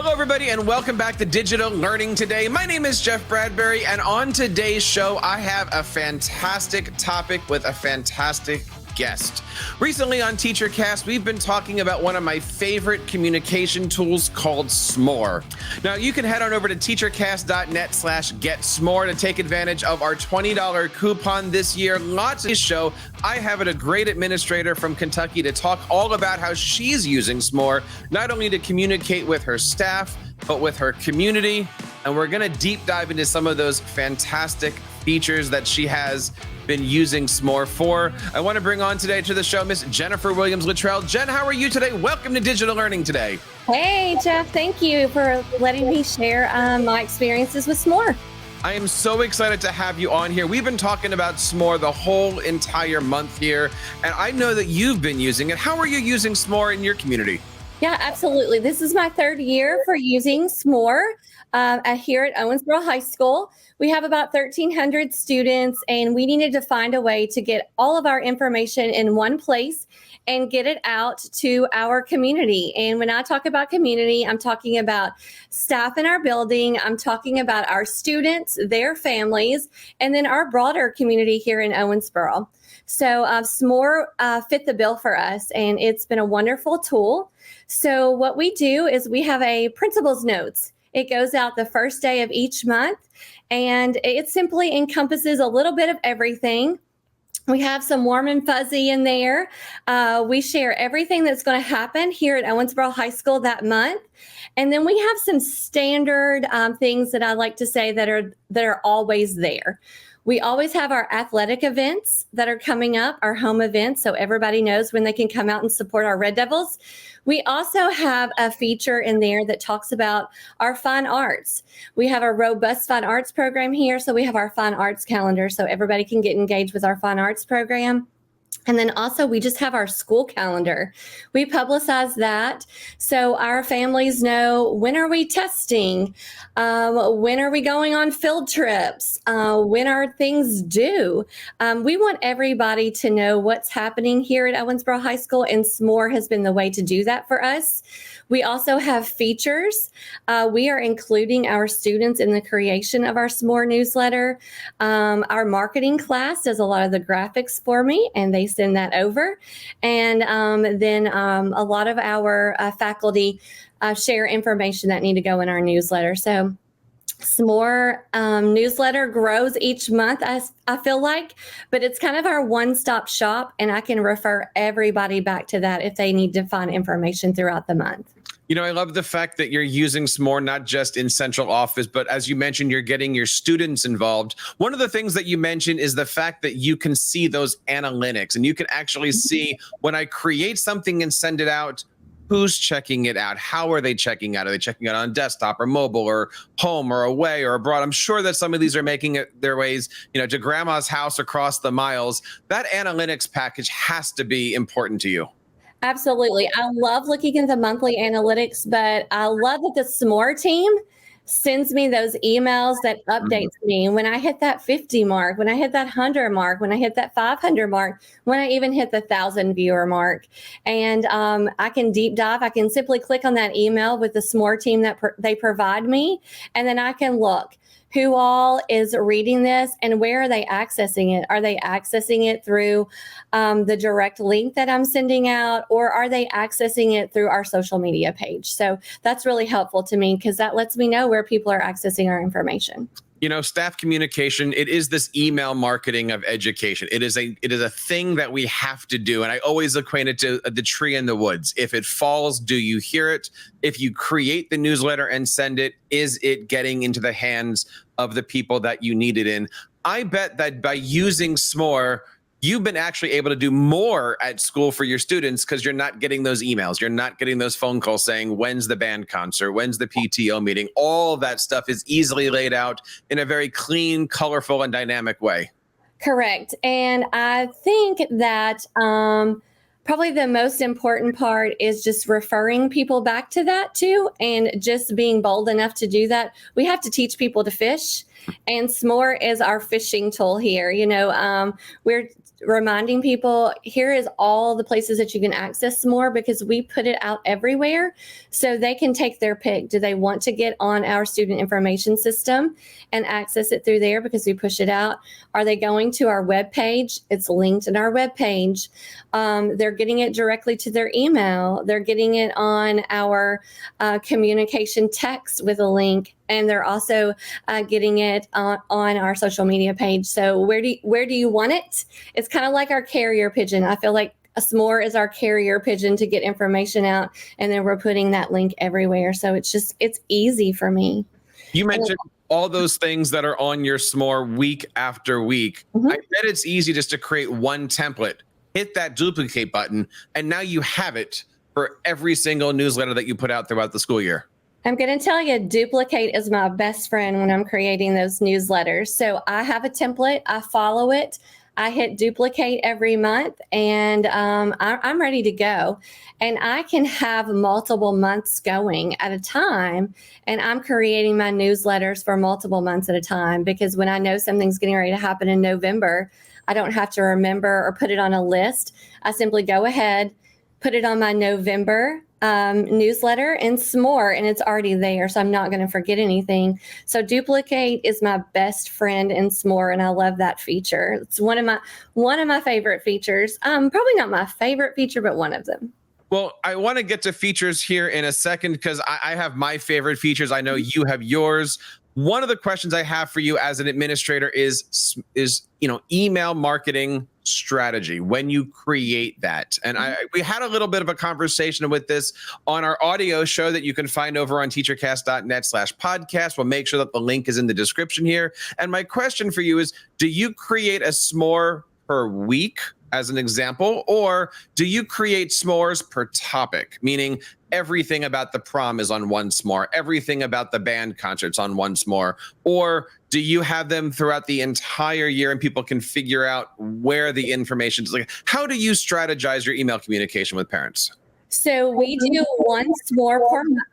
Hello, everybody, and welcome back to Digital Learning Today. My name is Jeff Bradbury, and on today's show, I have a fantastic topic with a fantastic guest. Recently on TEACHERCAST, we've been talking about one of my favorite communication tools called Smore. Now, you can head on over to teachercast.net/getsmore to take advantage of our $20 coupon this year. Lots of this show. I have a great administrator from Kentucky to talk all about how she's using Smore, not only to communicate with her staff, but with her community. And we're going to deep dive into some of those fantastic features that she has been using Smore for. I want to bring on today to the show Miss Jennifer Williams-Luttrell. Jen, how are you today? Welcome to Digital Learning Today. Hey, Jeff. Thank you for letting me share my experiences with Smore. I am so excited to have you on here. We've been talking about Smore the whole entire month here, and I know that you've been using it. How are you using Smore in your community? Yeah, absolutely. This is my third year for using Smore here at Owensboro High School. We have about 1,300 students, and we needed to find a way to get all of our information in one place and get it out to our community. And when I talk about community, I'm talking about staff in our building. I'm talking about our students, their families, and then our broader community here in Owensboro. So Smore fit the bill for us, and it's been a wonderful tool. So what we do is we have a principal's notes. It goes out the first day of each month, and it simply encompasses a little bit of everything. We have some warm and fuzzy in there. We share everything that's going to happen here at Owensboro High School that month. And then we have some standard things that I like to say that are always there. We always have our athletic events that are coming up, our home events, so everybody knows when they can come out and support our Red Devils. We also have a feature in there that talks about our fine arts. We have a robust fine arts program here, so we have our fine arts calendar so everybody can get engaged with our fine arts program. And then also we just have our school calendar. We publicize that so our families know when are we testing, when are we going on field trips, when are things due. We want everybody to know what's happening here at Owensboro High School, and Smore has been the way to do that for us. We also have features. We are including our students in the creation of our Smore newsletter. Our marketing class does a lot of the graphics for me, and they send that over. And then a lot of our faculty share information that need to go in our newsletter. So Smore newsletter grows each month, I feel like, but it's kind of our one-stop shop, and I can refer everybody back to that if they need to find information throughout the month. You know, I love the fact that you're using Smore not just in central office, but as you mentioned, you're getting your students involved. One of the things that you mentioned is the fact that you can see those analytics, and you can actually see when I create something and send it out, who's checking it out? How are they checking out? Are they checking it on desktop or mobile or home or away or abroad? I'm sure that some of these are making it their ways, to grandma's house across the miles. That analytics package has to be important to you. Absolutely. I love looking at the monthly analytics, but I love that the Smore team sends me those emails that updates me when I hit that 50 mark, when I hit that 100 mark, when I hit that 500 mark, when I even hit the 1,000 viewer mark. And I can deep dive. I can simply click on that email with the Smore team that they provide me, and then I can look who all is reading this and where are they accessing it? Are they accessing it through the direct link that I'm sending out, or are they accessing it through our social media page? So that's really helpful to me because that lets me know where people are accessing our information. Staff communication, it is this email marketing of education. It is a thing that we have to do. And I always equate it to the tree in the woods. If it falls, do you hear it? If you create the newsletter and send it, is it getting into the hands of the people that you need it in? I bet that by using Smore, you've been actually able to do more at school for your students because you're not getting those emails. You're not getting those phone calls saying, when's the band concert? When's the PTO meeting? All that stuff is easily laid out in a very clean, colorful, and dynamic way. Correct. And I think that Probably the most important part is just referring people back to that too, and just being bold enough to do that. We have to teach people to fish, and Smore is our fishing tool here. We're reminding people here is all the places that you can access Smore, because we put it out everywhere so they can take their pick. Do they want to get on our student information system and access it through there because we push it out? Are they going to our webpage? It's linked in our webpage. They're getting it directly to their email. They're getting it on our communication text with a link. And they're also getting it on our social media page. So where do you want it? It's kind of like our carrier pigeon. I feel like a Smore is our carrier pigeon to get information out, and then we're putting that link everywhere. So it's easy for me. You mentioned all those things that are on your Smore week after week. Mm-hmm. I bet it's easy just to create one template, hit that duplicate button, and now you have it for every single newsletter that you put out throughout the school year. I'm going to tell you, duplicate is my best friend when I'm creating those newsletters. So I have a template, I follow it, I hit duplicate every month, and I'm ready to go. And I can have multiple months going at a time, and I'm creating my newsletters for multiple months at a time, because when I know something's getting ready to happen in November, I don't have to remember or put it on a list. I simply go ahead, put it on my November newsletter and Smore, and it's already there, so I'm not going to forget anything. So duplicate is my best friend in Smore, and I love that feature. It's one of my favorite features. Probably not my favorite feature, but one of them. Well, I want to get to features here in a second, because I have my favorite features. I know you have yours. One of the questions I have for you as an administrator is email marketing strategy when you create that. And we had a little bit of a conversation with this on our audio show that you can find over on teachercast.net/podcast. We'll make sure that the link is in the description here. And my question for you is, do you create a Smore per week as an example, or do you create Smores per topic, meaning everything about the prom is on one Smore, everything about the band concerts on one Smore, or do you have them throughout the entire year and people can figure out where the information is? Like, how do you strategize your email communication with parents? So we do one Smore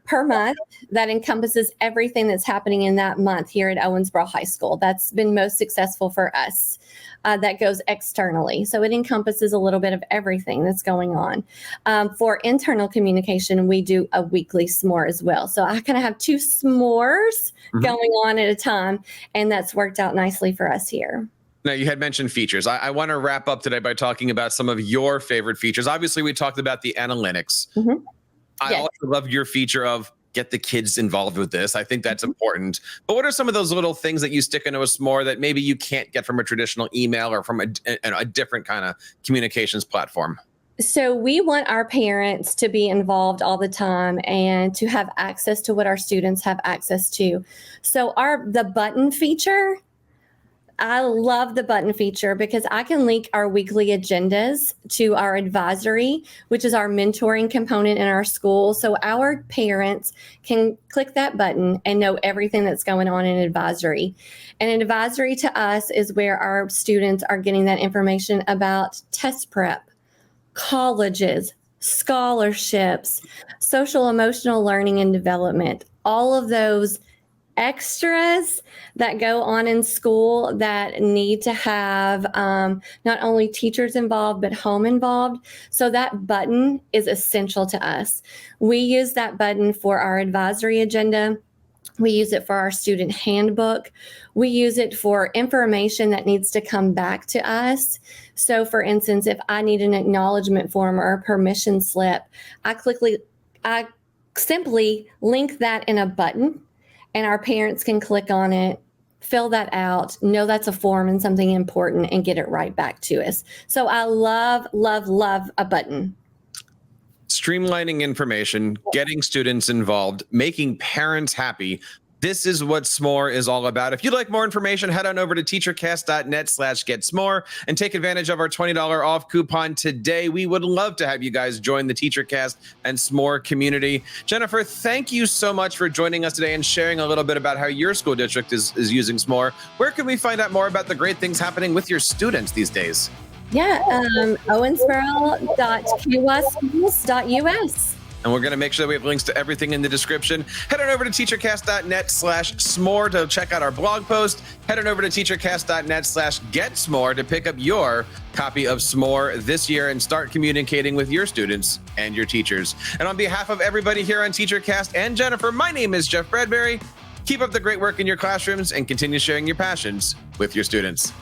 per month that encompasses everything that's happening in that month here at Owensboro High School. That's been most successful for us. That goes externally. So it encompasses a little bit of everything that's going on. For internal communication, we do a weekly Smore as well. So I kind of have two Smores going on at a time, and that's worked out nicely for us here. Now, you had mentioned features. I want to wrap up today by talking about some of your favorite features. Obviously, we talked about the analytics. I also love your feature of get the kids involved with this. I think that's important. But what are some of those little things that you stick into a Smore that maybe you can't get from a traditional email or from a different kind of communications platform? So we want our parents to be involved all the time and to have access to what our students have access to. So the button feature, I love the button feature because I can link our weekly agendas to our advisory, which is our mentoring component in our school. So our parents can click that button and know everything that's going on in advisory. And an advisory to us is where our students are getting that information about test prep, colleges, scholarships, social emotional learning and development, all of those extras that go on in school that need to have not only teachers involved, but home involved. So that button is essential to us. We use that button for our advisory agenda. We use it for our student handbook. We use it for information that needs to come back to us. So for instance, if I need an acknowledgement form or a permission slip, I simply link that in a button, and our parents can click on it, fill that out, know that's a form and something important, and get it right back to us. So I love, love, love a button. Streamlining information, getting students involved, making parents happy. This is what Smore is all about. If you'd like more information, head on over to teachercast.net/getsmore and take advantage of our $20 off coupon today. We would love to have you guys join the TeacherCast and Smore community. Jennifer, thank you so much for joining us today and sharing a little bit about how your school district is using Smore. Where can we find out more about the great things happening with your students these days? Yeah, owensboro.kyschools.us. And we're going to make sure that we have links to everything in the description. Head on over to teachercast.net/smore to check out our blog post. Head on over to teachercast.net/getsmore to pick up your copy of Smore this year and start communicating with your students and your teachers. And on behalf of everybody here on TeacherCast and Jennifer, my name is Jeff Bradbury. Keep up the great work in your classrooms and continue sharing your passions with your students.